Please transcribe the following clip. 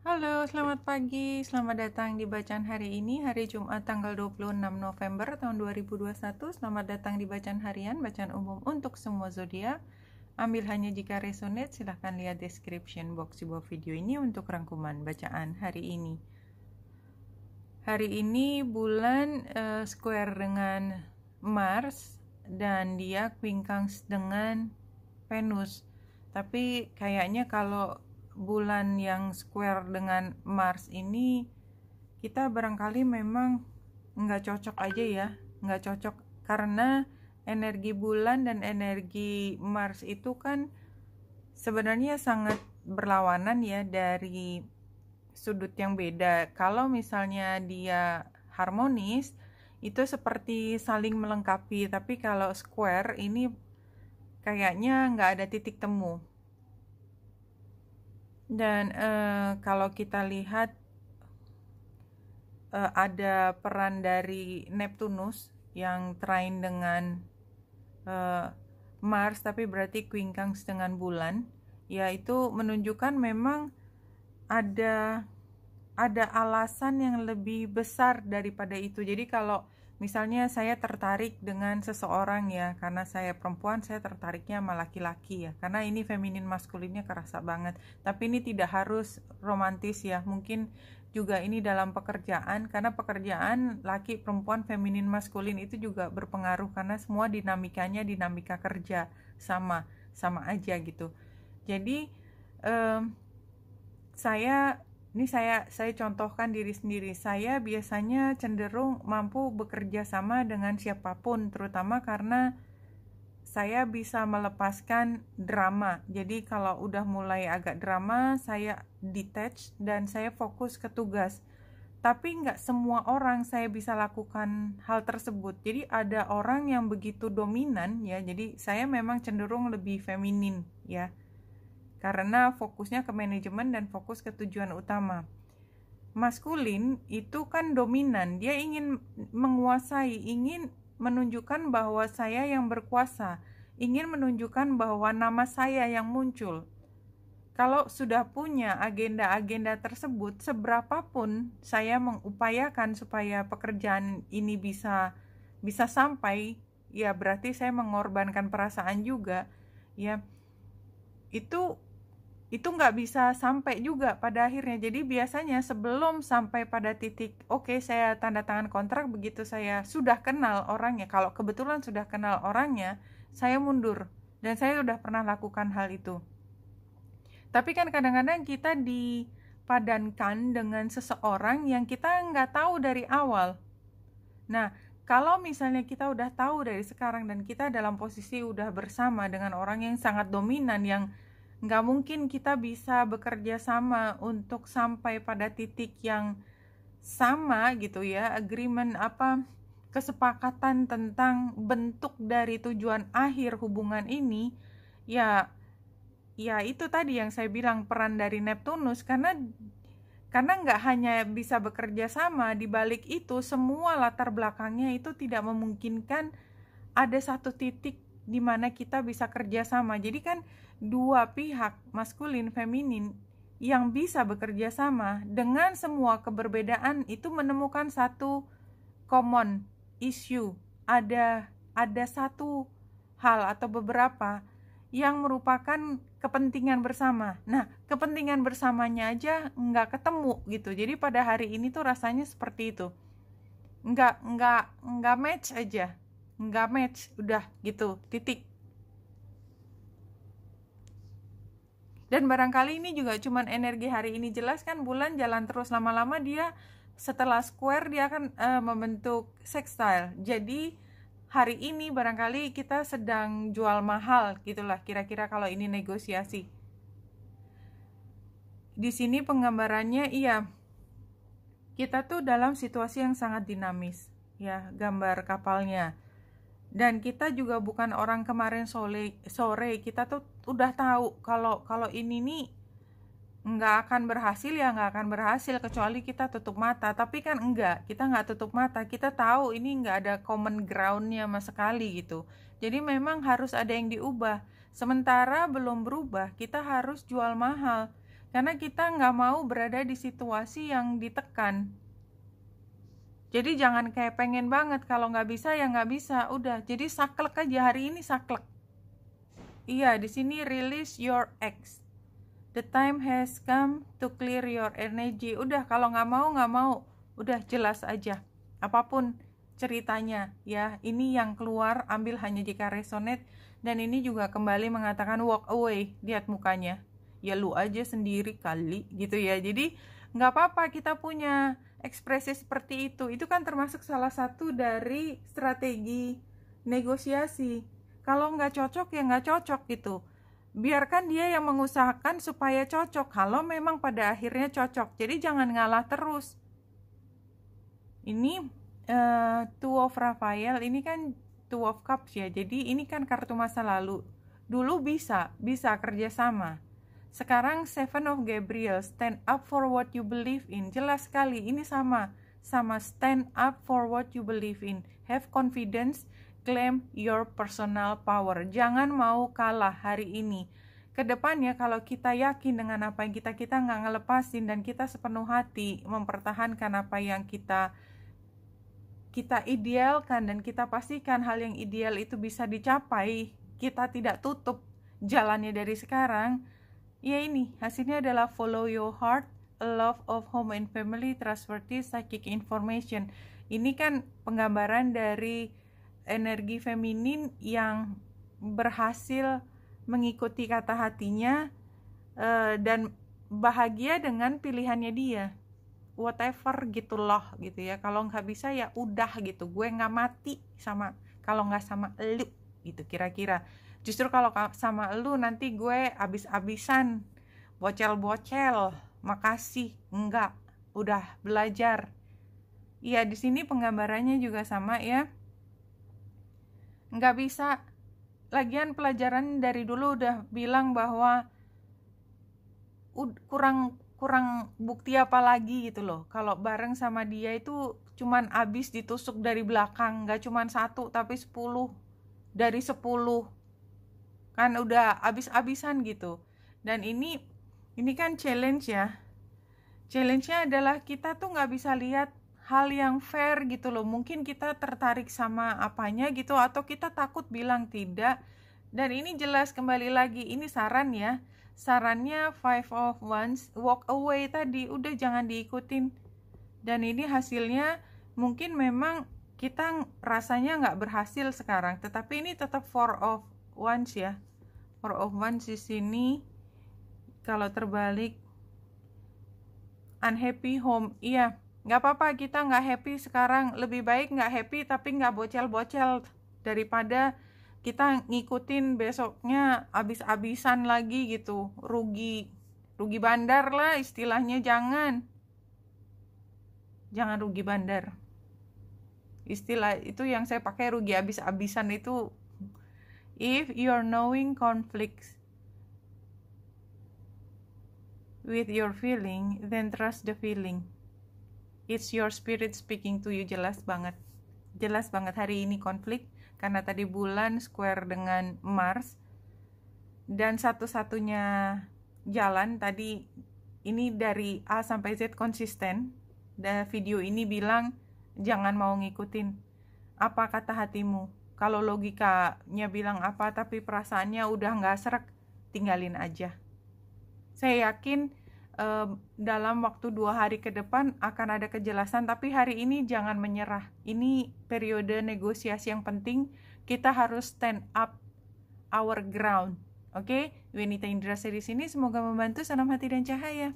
Halo, selamat pagi. Selamat datang di bacaan hari ini, hari Jumat tanggal 26 November tahun 2021. Selamat datang di bacaan harian, bacaan umum untuk semua zodiak. Ambil hanya jika resonate, silahkan lihat description box di bawah video ini untuk rangkuman bacaan hari ini. Hari ini bulan square dengan Mars dan dia quincunx dengan Venus. Tapi kayaknya kalau bulan yang square dengan Mars ini kita barangkali memang nggak cocok aja ya, nggak cocok karena energi bulan dan energi Mars itu kan sebenarnya sangat berlawanan ya dari sudut yang beda. Kalau misalnya dia harmonis itu seperti saling melengkapi, tapi kalau square ini kayaknya nggak ada titik temu. Dan kalau kita lihat ada peran dari Neptunus yang trine dengan Mars, tapi berarti quincunx dengan bulan, yaitu menunjukkan memang ada alasan yang lebih besar daripada itu. Jadi kalau misalnya saya tertarik dengan seseorang ya, karena saya perempuan, saya tertariknya sama laki-laki ya, karena ini feminin maskulinnya kerasa banget. Tapi ini tidak harus romantis ya, mungkin juga ini dalam pekerjaan, karena pekerjaan laki, perempuan, feminin, maskulin itu juga berpengaruh, karena semua dinamikanya dinamika kerja sama aja gitu. Jadi saya contohkan diri sendiri. Saya biasanya cenderung mampu bekerja sama dengan siapapun, terutama karena saya bisa melepaskan drama. Jadi kalau udah mulai agak drama, saya detach dan saya fokus ke tugas. Tapi nggak semua orang saya bisa lakukan hal tersebut. Jadi ada orang yang begitu dominan ya. Jadi saya memang cenderung lebih feminin ya, karena fokusnya ke manajemen dan fokus ke tujuan utama. Maskulin itu kan dominan, dia ingin menguasai, ingin menunjukkan bahwa saya yang berkuasa, ingin menunjukkan bahwa nama saya yang muncul. Kalau sudah punya agenda-agenda tersebut, seberapapun saya mengupayakan supaya pekerjaan ini bisa sampai, ya berarti saya mengorbankan perasaan juga, ya itu nggak bisa sampai juga pada akhirnya. Jadi biasanya sebelum sampai pada titik oke, saya tanda tangan kontrak, begitu saya sudah kenal orangnya, kalau kebetulan sudah kenal orangnya, saya mundur. Dan saya sudah pernah lakukan hal itu. Tapi kan kadang-kadang kita dipadankan dengan seseorang yang kita nggak tahu dari awal. Nah, kalau misalnya kita udah tahu dari sekarang dan kita dalam posisi udah bersama dengan orang yang sangat dominan, yang nggak mungkin kita bisa bekerja sama untuk sampai pada titik yang sama gitu ya, agreement kesepakatan tentang bentuk dari tujuan akhir hubungan ini, ya itu tadi yang saya bilang, peran dari Neptunus, karena nggak hanya bisa bekerja sama, di balik itu semua latar belakangnya itu tidak memungkinkan ada satu titik di mana kita bisa kerja sama. Jadi kan dua pihak, maskulin, feminin, yang bisa bekerja sama dengan semua keberbedaan itu menemukan satu common issue. Ada satu hal atau beberapa yang merupakan kepentingan bersama. Nah, kepentingan bersamanya aja nggak ketemu gitu. Jadi pada hari ini tuh rasanya seperti itu. Nggak match aja. Nggak match, udah gitu, titik. Dan barangkali ini juga cuman energi hari ini, jelas kan bulan jalan terus, lama-lama dia setelah square dia akan membentuk sextile. Jadi hari ini barangkali kita sedang jual mahal gitulah kira-kira kalau ini negosiasi. Di sini penggambarannya iya, kita tuh dalam situasi yang sangat dinamis ya, gambar kapalnya. Dan kita juga bukan orang kemarin sore kita tuh udah tahu kalau ini nih nggak akan berhasil, ya nggak akan berhasil kecuali kita tutup mata. Tapi kan enggak, kita nggak tutup mata, kita tahu ini nggak ada common groundnya sama sekali gitu. Jadi memang harus ada yang diubah. Sementara belum berubah, kita harus jual mahal. Karena kita nggak mau berada di situasi yang ditekan. Jadi jangan kayak pengen banget, kalau nggak bisa ya nggak bisa, udah. Jadi saklek aja, hari ini saklek. Iya, di sini release your ex. The time has come to clear your energy. Udah, kalau nggak mau, udah jelas aja. Apapun ceritanya, ya, ini yang keluar, ambil hanya jika resonate. Dan ini juga kembali mengatakan walk away, lihat mukanya. Ya lu aja sendiri kali, gitu ya. Jadi nggak apa-apa kita punya ekspresi seperti itu kan termasuk salah satu dari strategi negosiasi. Kalau nggak cocok ya nggak cocok gitu, biarkan dia yang mengusahakan supaya cocok kalau memang pada akhirnya cocok. Jadi jangan ngalah terus. Ini Two of Raphael, ini kan Two of Cups ya, jadi ini kan kartu masa lalu. Dulu bisa kerjasama. Sekarang Seven of Gabriel, stand up for what you believe in. Jelas sekali, ini sama stand up for what you believe in. Have confidence, claim your personal power. Jangan mau kalah hari ini. Kedepannya kalau kita yakin dengan apa yang kita nggak ngelepasin, dan kita sepenuh hati mempertahankan apa yang kita idealkan, dan kita pastikan hal yang ideal itu bisa dicapai, kita tidak tutup jalannya dari sekarang. Ya ini, hasilnya adalah follow your heart, a love of home and family, trustworthy, psychic information. Ini kan penggambaran dari energi feminin yang berhasil mengikuti kata hatinya dan bahagia dengan pilihannya dia. Whatever gitu loh, gitu ya. Kalau nggak bisa ya udah gitu, gue nggak mati sama kalau nggak sama elu gitu kira-kira. Justru kalau sama elu nanti gue abis-abisan, bocel-bocel, makasih, enggak, udah belajar. Iya, di sini penggambarannya juga sama ya. Nggak bisa, lagian pelajaran dari dulu udah bilang bahwa kurang bukti apa lagi gitu loh. Kalau bareng sama dia itu cuman abis ditusuk dari belakang, nggak cuman 1 tapi 10 dari 10. Kan udah abis-abisan gitu. Dan ini kan challenge ya. Challenge-nya adalah kita tuh nggak bisa lihat hal yang fair gitu loh. Mungkin kita tertarik sama apanya gitu, atau kita takut bilang tidak. Dan ini jelas kembali lagi, ini saran ya. Sarannya Five of Wands, walk away tadi, udah jangan diikutin. Dan ini hasilnya mungkin memang kita rasanya nggak berhasil sekarang, tetapi ini tetap Four of Wands ya. Four of Wands di sini kalau terbalik unhappy home. Iya, nggak apa-apa kita nggak happy sekarang, lebih baik nggak happy tapi nggak bocel-bocel daripada kita ngikutin besoknya abis-abisan lagi gitu, rugi bandar lah istilahnya. Jangan rugi bandar, istilah itu yang saya pakai, rugi abis-abisan itu. If you're knowing conflicts with your feeling, then trust the feeling. It's your spirit speaking to you. Jelas banget hari ini konflik, karena tadi bulan square dengan Mars, dan satu-satunya jalan tadi ini dari A sampai Z konsisten. Dan video ini bilang jangan mau ngikutin apa kata hatimu. Kalau logikanya bilang apa tapi perasaannya udah nggak serak, tinggalin aja. Saya yakin dalam waktu 2 hari ke depan akan ada kejelasan, tapi hari ini jangan menyerah. Ini periode negosiasi yang penting, kita harus stand up our ground. Oke, Wenita Indrasari di sini, semoga membantu. Salam hati dan cahaya.